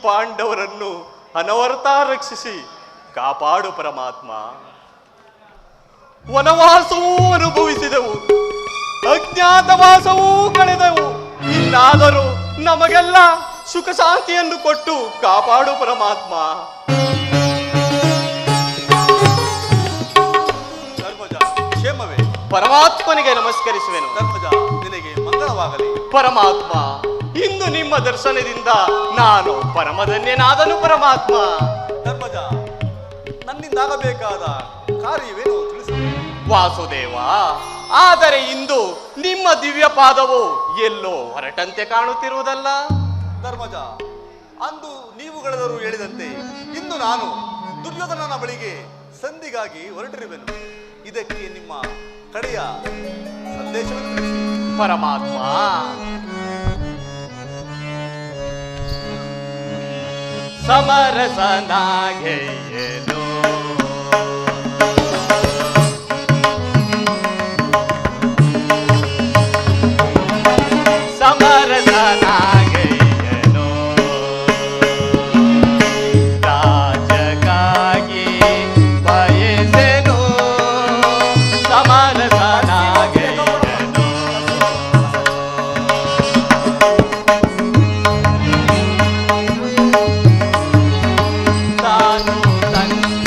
ಪಾಂಡವರನ್ನು ಅನವರತ ರಕ್ಷಿಸಿ ಕಾಪಾಡು ಪರಮಾತ್ಮ. ವನವಾಸವೂ ಅನುಭವಿಸಿದೆವು, ಅಜ್ಞಾತವಾಸವೂ ಕಳೆದೆವು. ಇನ್ನಾದರೂ ನಮಗೆಲ್ಲ ಸುಖ ಶಾಂತಿಯನ್ನು ಕೊಟ್ಟು ಕಾಪಾಡು ಪರಮಾತ್ಮ. ಧರ್ಮಜ, ಕ್ಷೇಮವೇ? ಪರಮಾತ್ಮನಿಗೆ ನಮಸ್ಕರಿಸುವೆನು. ಧರ್ಮಜ, ನಿನಗೆ ಮಂಗಳವಾಗಲಿ. ಪರಮಾತ್ಮ, ಇಂದು ನಿಮ್ಮ ದರ್ಶನದಿಂದ ನಾನು ಪರಮಧನ್ಯನಾದನು ಪರಮಾತ್ಮ. ಧರ್ಮಜ, ನನ್ನಿಂದಾಗಬೇಕಾದ ಕಾರ್ಯವೇನು ತಿಳಿಸು. ವಾಸುದೇವ, ಆದರೆ ಇಂದು ನಿಮ್ಮ ದಿವ್ಯ ಪಾದವು ಎಲ್ಲೋ ಹೊರಟಂತೆ ಕಾಣುತ್ತಿರುವುದಲ್ಲ. ಧರ್ಮಜ, ಅಂದು ನೀವುಗಳೆಲ್ಲರೂ ಹೇಳಿದಂತೆ ಇಂದು ನಾನು ದುರ್ಯೋಧನನ ಬಳಿಗೆ ಸಂಧಿಗಾಗಿ ಹೊರಟಿರುವೆನು. ಇದಕ್ಕೆ ನಿಮ್ಮ ಕಡೆಯ ಸಂದೇಶವನ್ನು ತಿಳಿಸಿ. ಪರಮಾತ್ಮ, ಸಮರಸನಾಗೆಯೇನೋ ಸಮರಸನಾಗೆಯೇನೋ ರಾಜಗಾಗಿ ಬಯಸೆನೋ ಸಮರಸನಾಗೆಯೇನೋ ತಾನು ತನ್ನ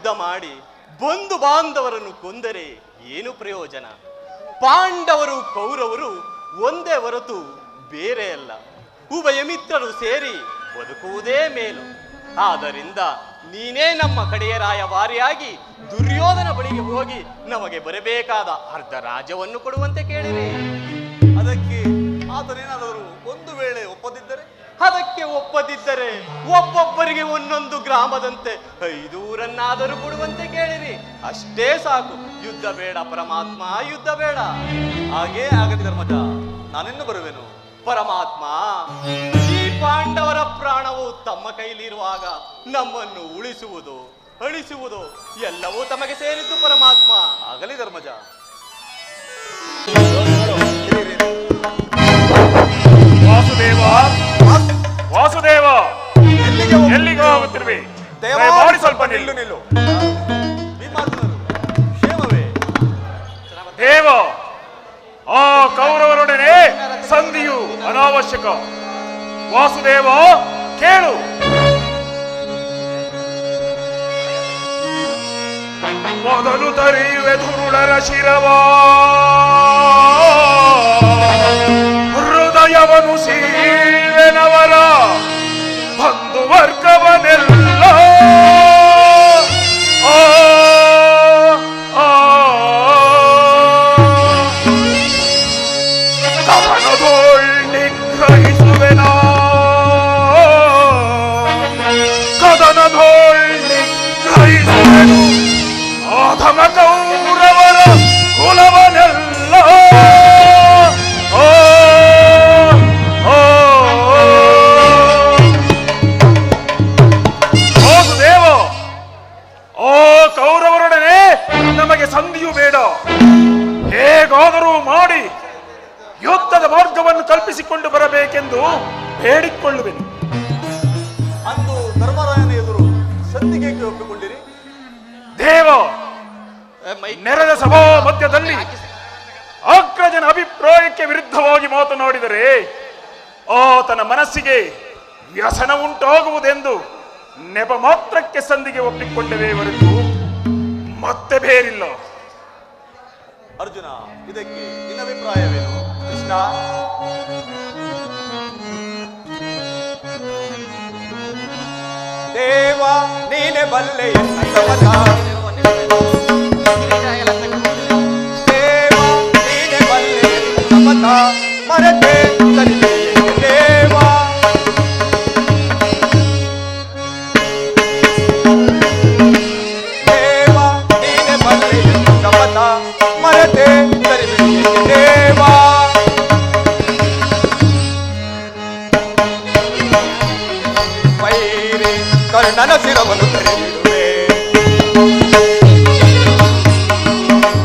ಯುದ್ಧ ಮಾಡಿ ಬಂಧು ಬಾಂಧವರನ್ನು ಕೊಂದರೆ ಏನು ಪ್ರಯೋಜನ? ಪಾಂಡವರು ಕೌರವರು ಒಂದೇ ಹೊರತು ಬೇರೆ ಅಲ್ಲ. ಉಭಯ ಮಿತ್ರರು ಸೇರಿ ಬದುಕುವುದೇ ಮೇಲು. ಆದ್ದರಿಂದ ನೀನೇ ನಮ್ಮ ಕಡೆಯ ರಾಯಭಾರಿಯಾಗಿ ದುರ್ಯೋಧನ ಬಳಿಗೆ ಹೋಗಿ ನಮಗೆ ಬರಬೇಕಾದ ಅರ್ಧ ರಾಜ್ಯವನ್ನು ಕೊಡುವಂತೆ ಕೇಳಿರಿ. ಅದಕ್ಕೆ ಆತನೇನಾದರೂ ಒಂದು ವೇಳೆ ಒಪ್ಪದಿದ್ದರೆ? ಅದಕ್ಕೆ ಒಪ್ಪದಿದ್ದರೆ ಒಬ್ಬೊಬ್ಬರಿಗೆ ಒಂದೊಂದು ಗ್ರಾಮದಂತೆ 5 ಊರನ್ನಾದರೂ ಕೊಡುವಂತೆ ಕೇಳಿರಿ. ಅಷ್ಟೇ ಸಾಕು. ಯುದ್ಧ ಬೇಡ ಪರಮಾತ್ಮ, ಯುದ್ಧ ಬೇಡ. ಹಾಗೇ ಆಗಲಿ ಧರ್ಮಜ, ನಾನಿನ್ನು ಬರುವೆನು. ಪರಮಾತ್ಮ, ಈ ಪಾಂಡವರ ಪ್ರಾಣವು ತಮ್ಮ ಕೈಲಿರುವಾಗ ನಮ್ಮನ್ನು ಉಳಿಸುವುದು ಅಳಿಸುವುದು ಎಲ್ಲವೂ ತಮಗೆ ಸೇರಿದ್ದು ಪರಮಾತ್ಮ. ಆಗಲಿ ಧರ್ಮಜ. ವಾಸುದೇವ, ವಾಸುದೇವ, ಎಲ್ಲಿಗೆ ಹೋಗುತ್ತಿರುವೆ? ದಯಮಾಡಿ ಸ್ವಲ್ಪ ನಿಲ್ಲು. ಭೀಮಾರ್ಜುನರು ಕ್ಷೇಮವೇ? ದೇವ, ಆ ಕೌರವರೊಡನೆ ಸಂಧಿಯು ಅನಾವಶ್ಯಕ. ವಾಸುದೇವ ಕೇಳು. ಮೊದಲು ತರಿಯುವೆ ದುರುಳರ ಶಿರವ, ಹೃದಯವನ್ನು ಸೀಳೆನವರ ಬಂಧು ವರ್ಗವನೆಲ್ಲ. ನಿಗ್ರಹಿಸುವೆನಾ ಕದನದೋಳ್ ನಿಗ್ರಹಿಸುವೆನು ಆಧಮ ಕೌರವರ ಕುಲವನೆಲ್ಲ. ವಾಸುದೇವ, ಆ ಕೌರವರೊಡನೆ ನಮಗೆ ಸಂಧಿಯು ಬೇಡ. ಹೇಗಾದರೂ ಮಾಡಿ ಯುದ್ಧದ ಮಾರ್ಗವನ್ನು ಕಲ್ಪಿಸಿಕೊಂಡು ಬರಬೇಕೆಂದು ಬೇಡಿಕೊಳ್ಳುವೆನು. ಅಂದು ಧರ್ಮರಾಯನ ಎದುರು ಸಂಧಿಗೆ ಒಪ್ಪಿಕೊಂಡಿರಿ? ದೇವ, ನೆರೆದ ಸಭಾ ಮಧ್ಯದಲ್ಲಿ ಅಗ್ರಜನ ಅಭಿಪ್ರಾಯಕ್ಕೆ ವಿರುದ್ಧವಾಗಿ ಮಾತನಾಡಿದರೆ ಆತನ ಮನಸ್ಸಿಗೆ ವ್ಯಸನ ಉಂಟಾಗುವುದೆಂದು ನೆಪ ಮಾತ್ರಕ್ಕೆ ಸಂಧಿಗೆ ಒಪ್ಪಿಕೊಂಡವೇ ಹೊರತು ಮತ್ತೆ ಬೇರಿಲ್ಲ. ಅರ್ಜುನ, ಇದಕ್ಕೆ ನಿನ್ನ ಅಭಿಪ್ರಾಯವೇನು? ಕೃಷ್ಣ, ದೇವ ನೀನೆ ಬಲ್ಲೆ ಎನ್ನ ಸಮತ. ದೇವ ನೀನೆ ಬಲ್ಲೆ ಎನ್ನ ಸಮತ, ಮರೆತೆ ಸರಿದೆಯೇ ದೇವ. ದೇವ ನೀನೆ ಬಲ್ಲೆ ಎನ್ನ ಸಮತ, ಮರೆತೆ ಸರಿದೆಯೇ ದೇವ. ವೈರಿ ಕರ್ಣನ ಶಿರವನ್ನು ತೆರೆದಿಡುವೆ,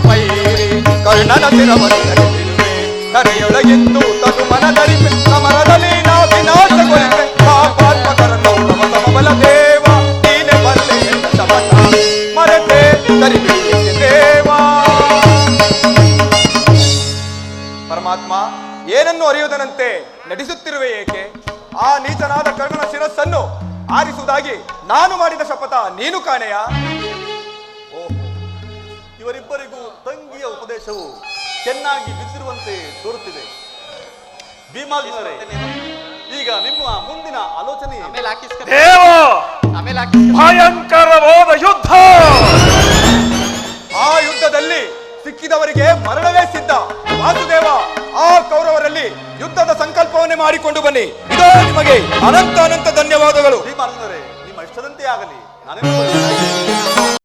ವೈರಿ ಕರ್ಣನ ಶಿರವನ್ನು ತೆರೆದಿಡುವೆ. ಕರೆಯೊಳಗಿಂದು ತನು ಮನದರಿಪೆ, ಸಮರದಲ್ಲಿ ನಾ ವಿನಾಶಗೊಳಿಪೆ. ಪಾಪಾತ್ಮಕರನ್ನು ಸಮಬಲ ದೇವ ನೀನೆ ಬಲ್ಲೆ ಎನ್ನ ಸಮತ, ಮರೆತೆ ಸರಿದೆಯೇ ದೇವ. ಪರಮಾತ್ಮ, ಏನನ್ನು ಅರಿಯುವುದನಂತೆ ನಟಿಸುತ್ತಿರುವೆ ಏಕೆ? ಆ ನೀಚನಾದ ಕರ್ಣನ ಶಿರಸ್ಸನ್ನು ಆರಿಸುವುದಾಗಿ ನಾನು ಮಾಡಿದ ಶಪಥ ನೀನು ಕಾಣೆಯ? ಓಹೋ, ಇವರಿಬ್ಬರಿಗೂ ತಂಗಿಯ ಉಪದೇಶವು ಚೆನ್ನಾಗಿ ಬಿದ್ದಿರುವಂತೆ ತೋರುತ್ತಿದೆ. ಭೀಮಾರ್ಜುನರೇ, ಈಗ ನಿಮ್ಮ ಮುಂದಿನ ಆಲೋಚನೆ ಏನು? ದೇವ, ಭಯಂಕರವಾದ ಯುದ್ಧ. ಆ ಯುದ್ಧದಲ್ಲಿ ಸಿಕ್ಕಿದವರಿಗೆ ಮರಣವೇ ಸಿದ್ಧ. ವಾಸುದೇವ, ಆ ಕೌರವರಲ್ಲಿ ಯುದ್ಧದ ಸಂಕಲ್ಪವನ್ನೇ ಮಾಡಿಕೊಂಡು ಬನ್ನಿ. ಇದೋ ನಿಮಗೆ ಅನಂತ ಅನಂತ ಧನ್ಯವಾದಗಳು. ಭೀಮಾರ್ಜುನರೇ, ನಿಮ್ಮ ಇಷ್ಟದಂತೆ ಆಗಲಿ. ನಾನೇನು